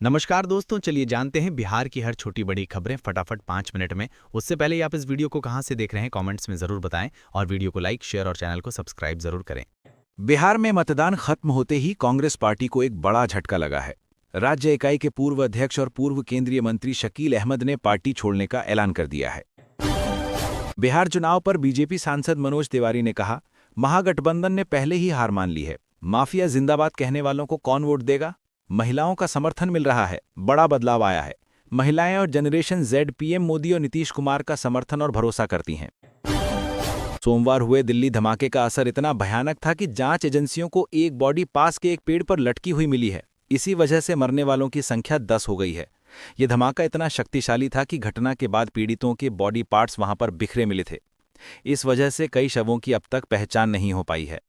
नमस्कार दोस्तों, चलिए जानते हैं बिहार की हर छोटी बड़ी खबरें फटाफट 5 मिनट में। उससे पहले आप इस वीडियो को कहां से देख रहे हैं कमेंट्स में जरूर बताएं और वीडियो को लाइक, शेयर और चैनल को सब्सक्राइब जरूर करें। बिहार में मतदान खत्म होते ही कांग्रेस पार्टी को एक बड़ा झटका लगा है। राज्य इकाई के पूर्व अध्यक्ष और पूर्व केंद्रीय मंत्री शकील अहमद ने पार्टी छोड़ने का ऐलान कर दिया है। बिहार चुनाव पर बीजेपी सांसद मनोज तिवारी ने कहा, महागठबंधन ने पहले ही हार मान ली है। माफिया जिंदाबाद कहने वालों को कौन वोट देगा? महिलाओं का समर्थन मिल रहा है, बड़ा बदलाव आया है। महिलाएं और जनरेशन जेड पीएम मोदी और नीतीश कुमार का समर्थन और भरोसा करती हैं। सोमवार हुए दिल्ली धमाके का असर इतना भयानक था कि जांच एजेंसियों को एक बॉडी पास के एक पेड़ पर लटकी हुई मिली है। इसी वजह से मरने वालों की संख्या 10 हो गई है। यह धमाका इतना शक्तिशाली था कि घटना के बाद पीड़ितों के बॉडी पार्ट्स वहां पर बिखरे मिले थे। इस वजह से कई शवों की अब तक पहचान नहीं हो पाई है।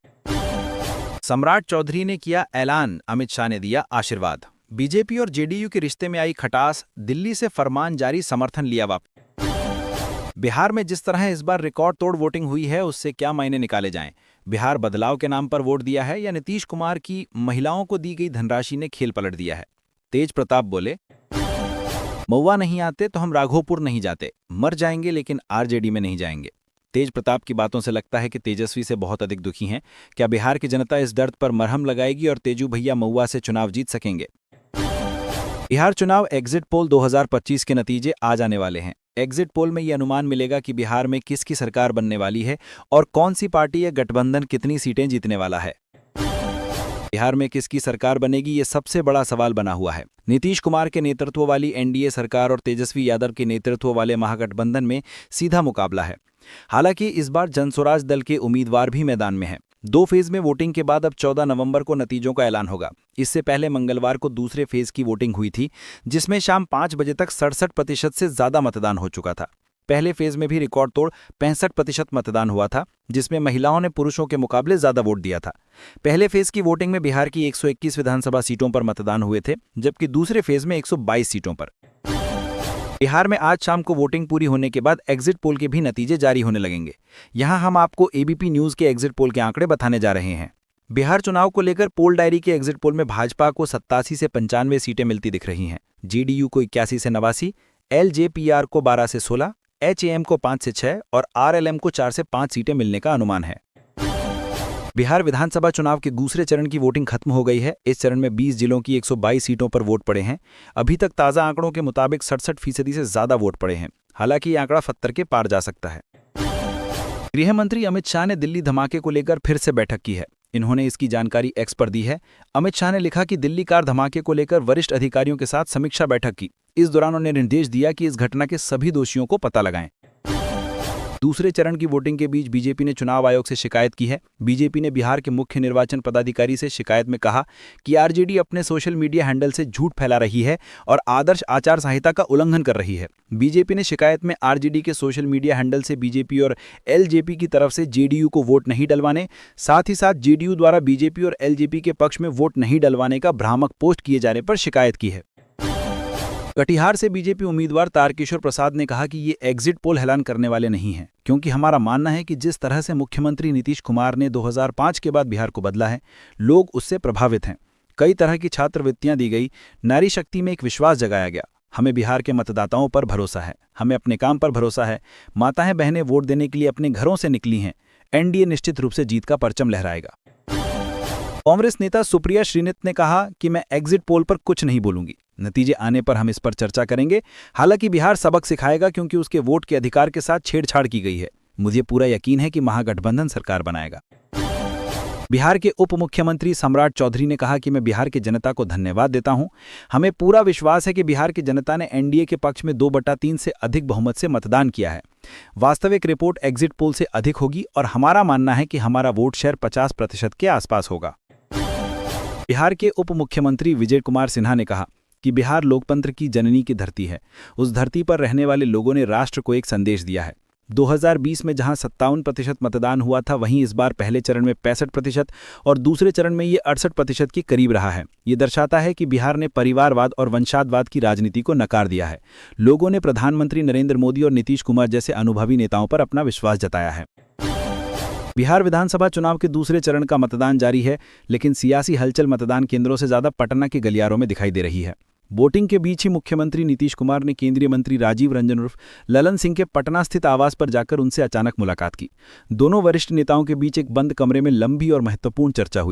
सम्राट चौधरी ने किया ऐलान, अमित शाह ने दिया आशीर्वाद। बीजेपी और जेडीयू के रिश्ते में आई खटास, दिल्ली से फरमान जारी, समर्थन लिया वापस। बिहार में जिस तरह इस बार रिकॉर्ड तोड़ वोटिंग हुई है, उससे क्या मायने निकाले जाएं? बिहार बदलाव के नाम पर वोट दिया है या नीतीश कुमार की महिलाओं को दी गई धनराशि ने खेल पलट दिया है? तेज प्रताप बोले, महुआ नहीं आते तो हम राघोपुर नहीं जाते, मर जाएंगे लेकिन आरजेडी में नहीं जाएंगे। तेज प्रताप की बातों से लगता है कि तेजस्वी से बहुत अधिक दुखी हैं। क्या बिहार की जनता इस दर्द पर मरहम लगाएगी और तेजू भैया महुआ से चुनाव जीत सकेंगे? बिहार चुनाव एग्जिट पोल 2025 के नतीजे आ जाने वाले हैं। एग्जिट पोल में ये अनुमान मिलेगा कि बिहार में किसकी सरकार बनने वाली है और कौन सी पार्टी या गठबंधन कितनी सीटें जीतने वाला है। बिहार में किसकी सरकार बनेगी, ये सबसे बड़ा सवाल बना हुआ है। नीतीश कुमार के नेतृत्व वाली एनडीए सरकार और तेजस्वी यादव के नेतृत्व वाले महागठबंधन में सीधा मुकाबला है। हालांकि इस बार जनस्वराज दल के उम्मीदवार भी मैदान में हैं। 2 फेज में वोटिंग के बाद अब 14 नवंबर को नतीजों का ऐलान होगा। इससे पहले मंगलवार को दूसरे फेज की वोटिंग हुई थी, जिसमें शाम 5 बजे तक 67% से ज्यादा मतदान हो चुका था। पहले फेज में भी रिकॉर्ड तोड़ 65% मतदान हुआ था, जिसमें महिलाओं ने पुरुषों के मुकाबले ज्यादा वोट दिया था। पहले फेज की वोटिंग में बिहार की 121 विधानसभा सीटों पर मतदान हुए थे, जबकि दूसरे फेज में 122 सीटों पर। बिहार में आज शाम को वोटिंग पूरी होने के बाद एग्जिट पोल के भी नतीजे जारी होने लगेंगे। यहां हम आपको एबीपी न्यूज के एग्जिट पोल के आंकड़े बताने जा रहे हैं। बिहार चुनाव को लेकर पोल डायरी के एग्जिट पोल में भाजपा को 87 से 95 सीटें मिलती दिख रही हैं, जेडीयू को 81 से 89, एलजेपीआर को 12 से 16, एचएएम को 5 से 6 और आरएलएम को 4 से 5 सीटें मिलने का अनुमान है। बिहार विधानसभा चुनाव के दूसरे चरण की वोटिंग खत्म हो गई है। इस चरण में 20 जिलों की 122 सीटों पर वोट पड़े हैं। अभी तक ताज़ा आंकड़ों के मुताबिक 67% से ज्यादा वोट पड़े हैं। हालांकि ये आंकड़ा 70 के पार जा सकता है। गृह मंत्री अमित शाह ने दिल्ली धमाके को लेकर फिर से बैठक की है। इन्होंने इसकी जानकारी एक्स पर दी है। अमित शाह ने लिखा कि दिल्ली कार धमाके को लेकर वरिष्ठ अधिकारियों के साथ समीक्षा बैठक की। इस दौरान उन्होंने निर्देश दिया कि इस घटना के सभी दोषियों को पता लगाएं। दूसरे चरण की वोटिंग के बीच बीजेपी ने चुनाव आयोग से शिकायत की है। बीजेपी ने बिहार के मुख्य निर्वाचन पदाधिकारी से शिकायत में कहा कि आरजेडी अपने सोशल मीडिया हैंडल से झूठ फैला रही है और आदर्श आचार संहिता का उल्लंघन कर रही है। बीजेपी ने शिकायत में आरजेडी के सोशल मीडिया हैंडल से बीजेपी और एलजेपी की तरफ से जेडीयू को वोट नहीं डलवाने, साथ ही साथ जेडीयू द्वारा बीजेपी और एलजेपी के पक्ष में वोट नहीं डलवाने का भ्रामक पोस्ट किए जाने पर शिकायत की है। कटिहार से बीजेपी उम्मीदवार तारकिशोर प्रसाद ने कहा कि ये एग्जिट पोल ऐलान करने वाले नहीं हैं, क्योंकि हमारा मानना है कि जिस तरह से मुख्यमंत्री नीतीश कुमार ने 2005 के बाद बिहार को बदला है, लोग उससे प्रभावित हैं। कई तरह की छात्रवृत्तियां दी गई, नारी शक्ति में एक विश्वास जगाया गया। हमें बिहार के मतदाताओं पर भरोसा है, हमें अपने काम पर भरोसा है। माताएं बहनें वोट देने के लिए अपने घरों से निकली हैं। एनडीए निश्चित रूप से जीत का परचम लहराएगा। कांग्रेस नेता सुप्रिया श्रीनित ने कहा कि मैं एग्जिट पोल पर कुछ नहीं बोलूंगी, नतीजे आने पर हम इस पर चर्चा करेंगे। हालांकि बिहार सबक सिखाएगा, क्योंकि उसके वोट के अधिकार के साथ छेड़छाड़ की गई है। मुझे पूरा यकीन है कि महागठबंधन सरकार बनाएगा। बिहार के उप मुख्यमंत्री सम्राट चौधरी ने कहा कि मैं बिहार की जनता को धन्यवाद देता हूं। हमें पूरा विश्वास है कि बिहार की जनता ने एनडीए के पक्ष में 2/3 से अधिक बहुमत से मतदान किया है। वास्तविक रिपोर्ट एग्जिट पोल से अधिक होगी और हमारा मानना है कि हमारा वोट शेयर 50% के आसपास होगा। बिहार के उप मुख्यमंत्री विजय कुमार सिन्हा ने कहा कि बिहार लोकतंत्र की जननी की धरती है। उस धरती पर रहने वाले लोगों ने राष्ट्र को एक संदेश दिया है। 2020 में जहां 57% मतदान हुआ था, वहीं इस बार पहले चरण में 65% और दूसरे चरण में ये 68% के करीब रहा है। ये दर्शाता है कि बिहार ने परिवारवाद और वंशावद की राजनीति को नकार दिया है। लोगों ने प्रधानमंत्री नरेंद्र मोदी और नीतीश कुमार जैसे अनुभवी नेताओं पर अपना विश्वास जताया है। बिहार विधानसभा चुनाव के दूसरे चरण का मतदान जारी है, लेकिन सियासी हलचल मतदान केंद्रों से ज्यादा पटना के गलियारों में दिखाई दे रही है। वोटिंग के बीच ही मुख्यमंत्री नीतीश कुमार ने केंद्रीय मंत्री राजीव रंजन उर्फ ललन सिंह के पटना स्थित आवास पर जाकर उनसे अचानक मुलाकात की। दोनों वरिष्ठ नेताओं के बीच एक बंद कमरे में लंबी और महत्वपूर्ण चर्चा हुई।